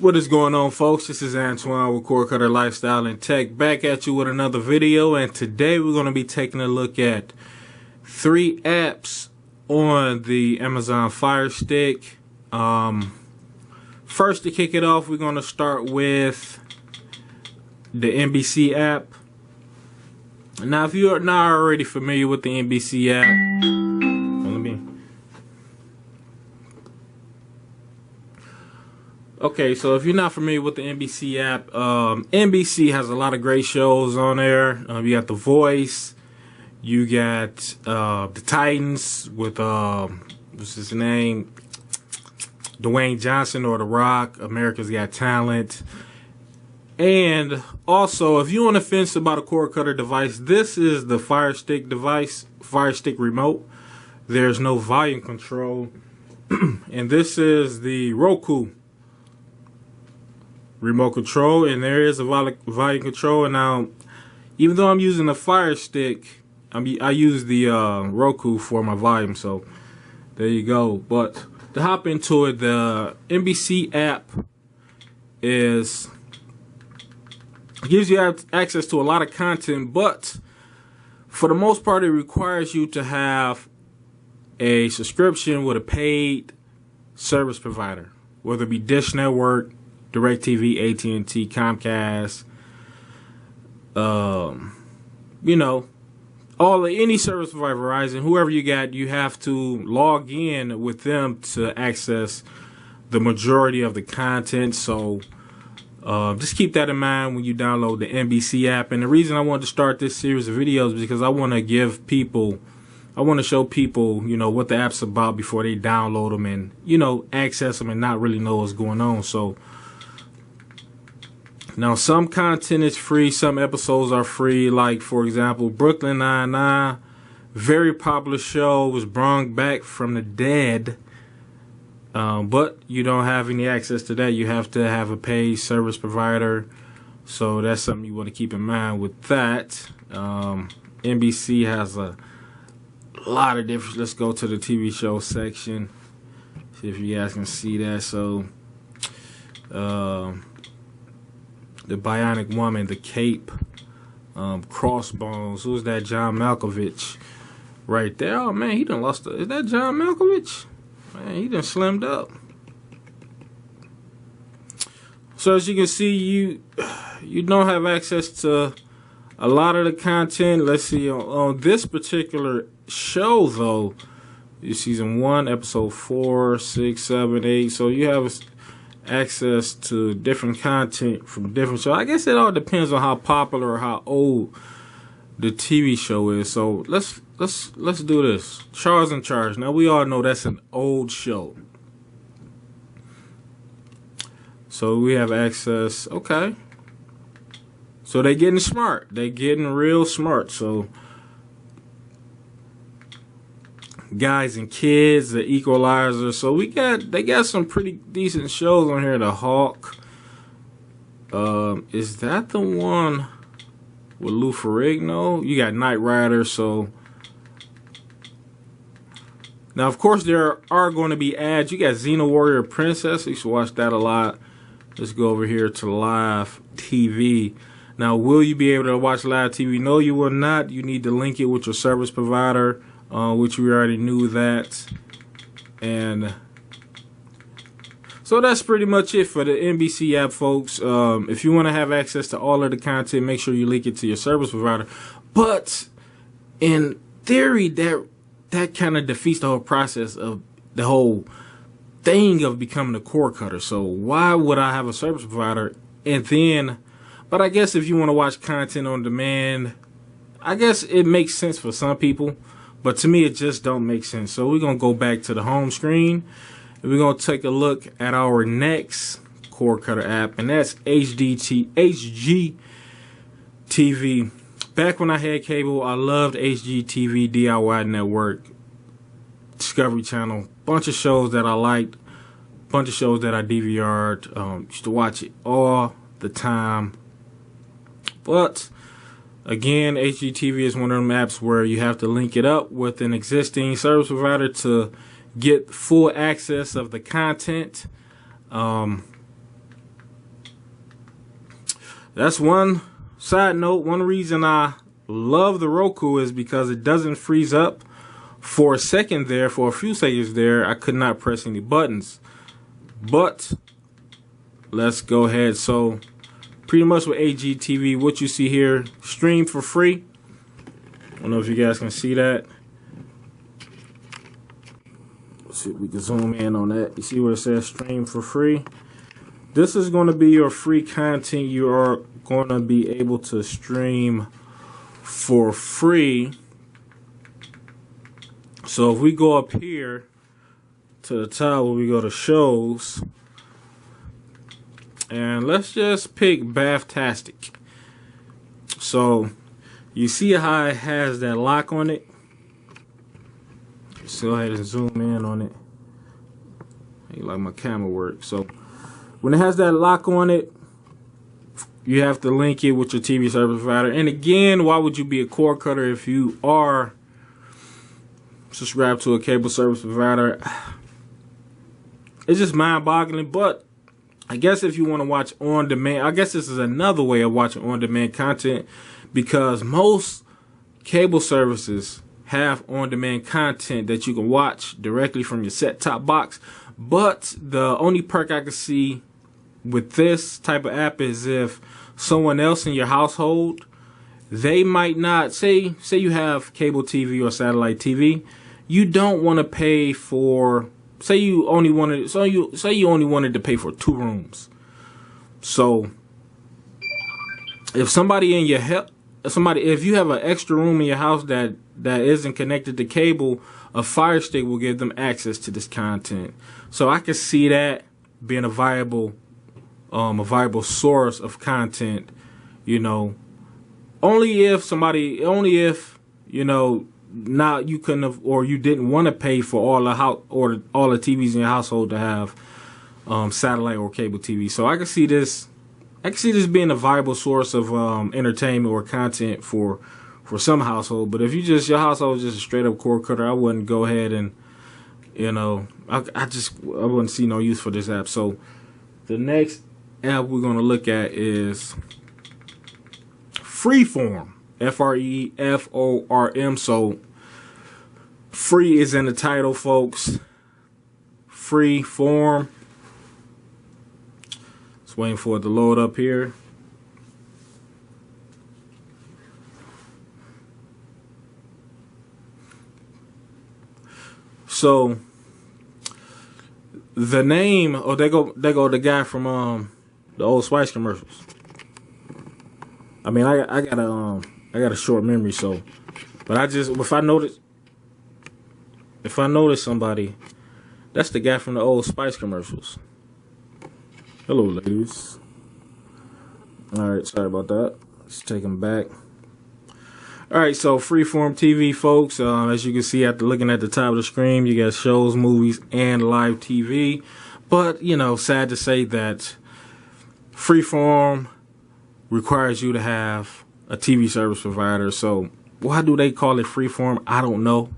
What is going on, folks? This is Antoine with Cord Cutter Lifestyle and Tech, back at you with another video. And today we're going to be taking a look at 3 apps on the Amazon Fire Stick. First, to kick it off, we're going to start with the Nbc app. Now, if you're not already familiar with the Nbc app, okay, so if you're not familiar with the Nbc app, NBC has a lot of great shows on there. You got The Voice, you got the Titans with what's his name, Dwayne Johnson, or The Rock, America's Got Talent. And also, if you're on the fence about a cord cutter device, this is the Fire Stick device, Fire Stick remote. There's no volume control. And this is the Roku remote control, and there is a volume control. And now, even though I'm using the Fire Stick, I use the Roku for my volume, so there you go. But to hop into it, the Nbc app gives you access to a lot of content, but for the most part, it requires you to have a subscription with a paid service provider, whether it be Dish Network, DirecTV, AT&T, Comcast, you know, any service provider, Verizon, whoever you got, you have to log in with them to access the majority of the content. So just keep that in mind when you download the Nbc app. And the reason I wanted to start this series of videos is because I want to show people, you know, what the app's about before they download them and, you know, access them and not really know what's going on. So now, some content is free, some episodes are free. Like, for example, Brooklyn Nine-Nine, very popular show, was brought back from the dead. But you don't have any access to that. You have to have a paid service provider. So that's something you want to keep in mind with that. NBC has a lot of different. Let's go to the TV show section. See if you guys can see that. So, The Bionic Woman, The Cape, Crossbones. Who's that? John Malkovich right there. Oh man, he done lost. Is that John Malkovich? Man, he done slimmed up. So as you can see, you don't have access to a lot of the content. Let's see, on this particular show though, season 1, episode 4, 6, 7, 8. So you have access to different content from different shows. I guess it all depends on how popular or how old the TV show is. So let's do this. Charles in Charge. Now we all know that's an old show. So we have access. Okay. So they getting smart. They getting real smart. So Guys and Kids, The Equalizer. So they got some pretty decent shows on here. The Hawk. Is that the one with Lou Ferrigno? You got Knight Rider. So now, of course, there are going to be ads. You got Xena Warrior Princess. You used to watch that a lot. Let's go over here to live TV. Now, will you be able to watch live TV? No, you will not. You need to link it with your service provider, which we already knew that. And so that's pretty much it for the Nbc app, folks. If you want to have access to all of the content, make sure you link it to your service provider. But in theory, that kind of defeats the whole process of the whole thing of becoming a cord cutter. So why would I have a service provider? And then, but I guess if you want to watch content on demand, I guess it makes sense for some people. But to me, it just don't make sense. So we're going to go back to the home screen. And we're going to take a look at our next cord cutter app. And that's HGTV. Back when I had cable, I loved HGTV, DIY Network, Discovery Channel. Bunch of shows that I liked. Bunch of shows that I DVR'd. Used to watch it all the time. But again, HGTV is one of them apps where you have to link it up with an existing service provider to get full access of the content. That's one side note. One reason I love the Roku is because it doesn't freeze up. For a second there, for a few seconds there, I could not press any buttons. But let's go ahead. So pretty much with AGTV, what you see here, stream for free. I don't know if you guys can see that. Let's see if we can zoom in on that. You see where it says stream for free? This is going to be your free content you are going to be able to stream for free. So if we go up here to the top where we go to shows, and let's just pick Bathtastic. So you see how it has that lock on it? Let's go ahead and zoom in on it. Hey, like my camera works. So when it has that lock on it, you have to link it with your TV service provider. And again, why would you be a cord cutter if you are subscribed to a cable service provider? It's just mind-boggling. But I guess if you want to watch on demand, I guess this is another way of watching on demand content, because most cable services have on demand content that you can watch directly from your set-top box. But the only perk I can see with this type of app is if someone else in your household, they might not, say you have cable TV or satellite TV, you don't want to pay for, say you only wanted to pay for 2 rooms. So if somebody in your if you have an extra room in your house that isn't connected to cable, a Fire Stick will give them access to this content. So I can see that being a viable source of content, you know, only if not you couldn't have, or you didn't want to pay for all the TVs in your household to have satellite or cable TV. So I can see this being a viable source of entertainment or content for some household. But if your household is just a straight up cord cutter, I wouldn't go ahead and, you know, I wouldn't see no use for this app. So the next app we're going to look at is Freeform. Freeform. So free is in the title, folks. Freeform. Just waiting for it to load up here. So the name, oh, they go the guy from the Old Spice commercials. I mean, I got a short memory, so, but if I notice somebody, that's the guy from the Old Spice commercials. Hello, ladies. All right, sorry about that. Let's take them back. All right, so Freeform TV, folks. As you can see, after looking at the top of the screen, you got shows, movies, and live TV. But, you know, sad to say that Freeform requires you to have a TV service provider. So why do they call it Freeform? I don't know.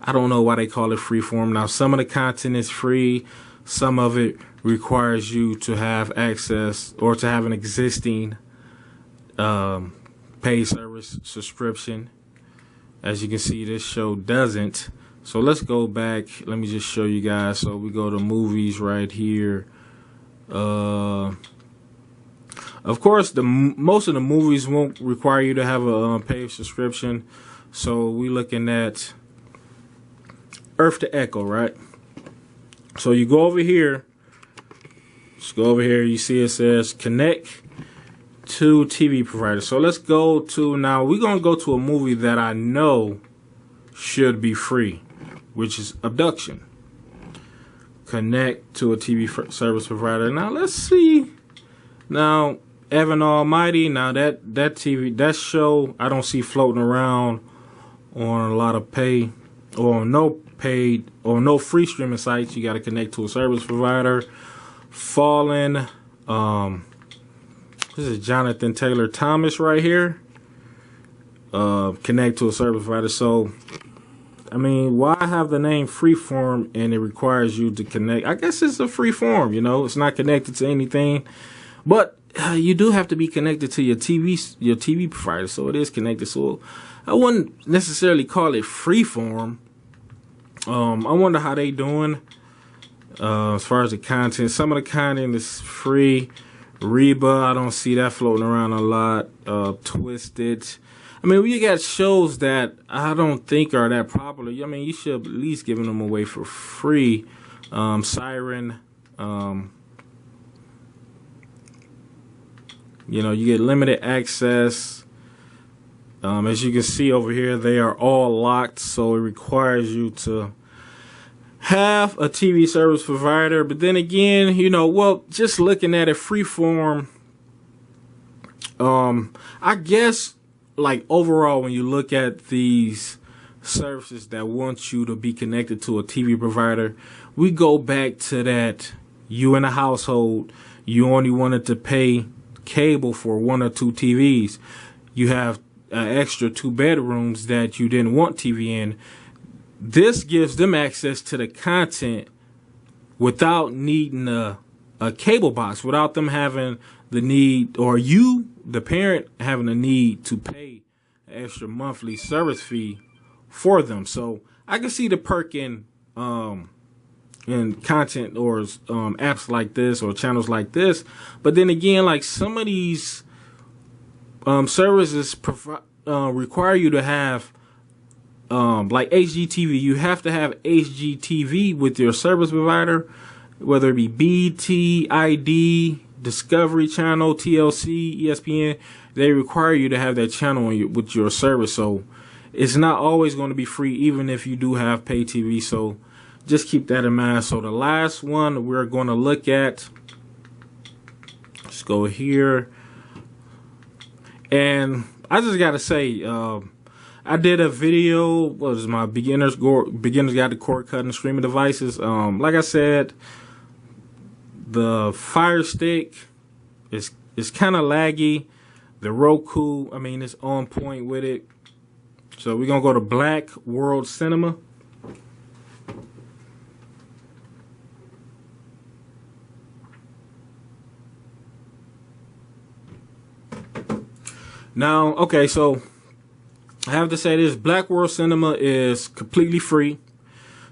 I don't know why they call it Freeform. Now, some of the content is free. Some of it requires you to have access or to have an existing paid service subscription. As you can see, this show doesn't. So let's go back. Let me just show you guys. So we go to movies right here. Of course, most of the movies won't require you to have a paid subscription. So we looking at Earth to Echo, right? So you go over here. Just go over here. You see it says connect to TV provider. So let's go to, now we're going to go to a movie that I know should be free, which is Abduction. Connect to a TV service provider. Now let's see. Now Evan Almighty, now that show I don't see floating around on a lot of pay or no paid or no free streaming sites. You got to connect to a service provider. Fallen, this is Jonathan Taylor Thomas right here. Connect to a service provider. So, I mean, why have the name Freeform and it requires you to connect? I guess it's a free form, you know. It's not connected to anything. But you do have to be connected to your TV provider, so it is connected. So I wouldn't necessarily call it freeform. I wonder how they doing as far as the content. Some of the content is free. Reba, I don't see that floating around a lot. Twisted. I mean, we got shows that I don't think are that popular. I mean, you should at least giving them away for free. Siren. You know, you get limited access. As you can see over here, they are all locked, so it requires you to have a TV service provider. But then again, you know, well, just looking at it, freeform, I guess, like, overall, when you look at these services that want you to be connected to a TV provider, we go back to that you in a household, you only wanted to pay cable for 1 or 2 TVs. You have an extra 2 bedrooms that you didn't want TV in. This gives them access to the content without needing a cable box, without them having the need, or you, the parent, having a need to pay an extra monthly service fee for them. So I can see the perk in content or apps like this or channels like this. But then again, like, some of these services require you to have like HGTV. You have to have HGTV with your service provider, whether it be BT, ID, Discovery Channel, TLC, ESPN. They require you to have that channel with your service. So it's not always going to be free, even if you do have pay TV. So just keep that in mind. So the last one we're going to look at, let's go here. And I just got to say, I did a video, what was my beginner's guide to cord cutting streaming devices. Like I said, the Fire Stick is kind of laggy. The Roku, I mean, it's on point with it. So we're going to go to Black World Cinema. Now, okay, so I have to say this. Black World Cinema is completely free.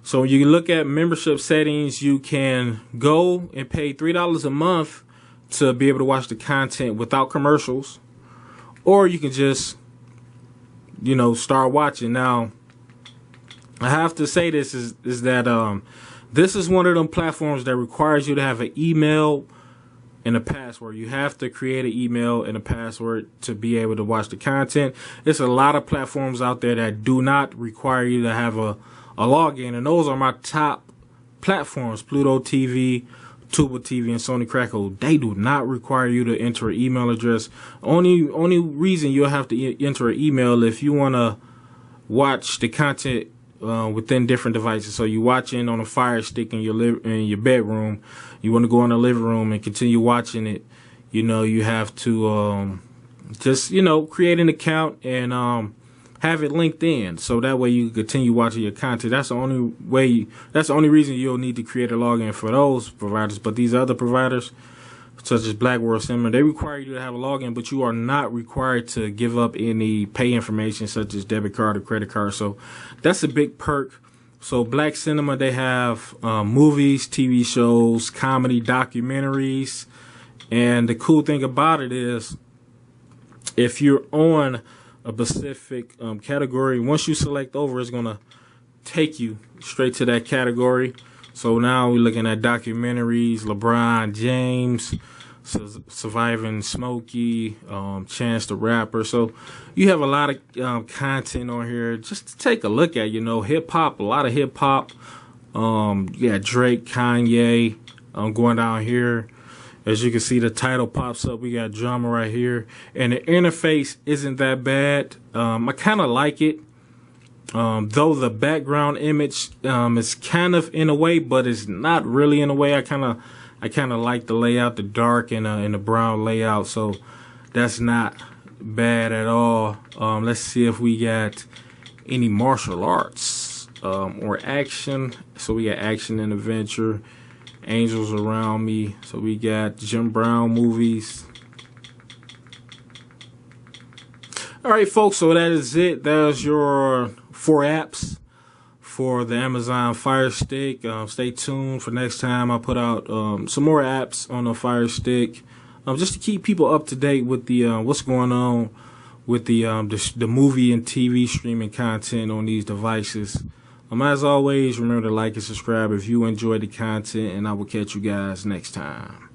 So you can look at membership settings. You can go and pay $3 a month to be able to watch the content without commercials. Or you can just, you know, start watching. Now, I have to say this is that this is one of them platforms that requires you to have an email and a password. You have to create an email and a password to be able to watch the content. There's a lot of platforms out there that do not require you to have a login, and those are my top platforms: Pluto TV, Tuba TV, and Sony Crackle. They do not require you to enter an email address. Only reason you'll have to enter an email if you want to watch the content within different devices. So you watching on a Fire Stick in your bedroom. You want to go in the living room and continue watching it. You know, you have to just, you know, create an account and have it linked in, so that way you can continue watching your content. That's the only way. That's the only reason you'll need to create a login for those providers. But these other providers, such as Black World Cinema, they require you to have a login, but you are not required to give up any pay information such as debit card or credit card. So that's a big perk. So Black Cinema, they have movies, TV shows, comedy, documentaries. And the cool thing about it is, if you're on a specific category, once you select over, it's going to take you straight to that category. So now we're looking at documentaries, LeBron James, Surviving Smokey, Chance the Rapper. So you have a lot of content on here just to take a look at. You know, hip hop, a lot of hip hop. You got Drake, Kanye, going down here. As you can see, the title pops up. We got drama right here, and the interface isn't that bad. I kind of like it. Though the background image is kind of in a way, but it's not really in a way. I kind of like the layout, the dark and the brown layout. So that's not bad at all. Let's see if we got any martial arts or action. So we got action and adventure, Angels Around Me. So we got Jim Brown movies, All right, folks, so that is it. There's your 4 apps for the Amazon Fire Stick. Stay tuned for next time I put out some more apps on the Fire Stick, just to keep people up to date with the what's going on with the movie and TV streaming content on these devices. As always, remember to like and subscribe if you enjoyed the content, and I will catch you guys next time.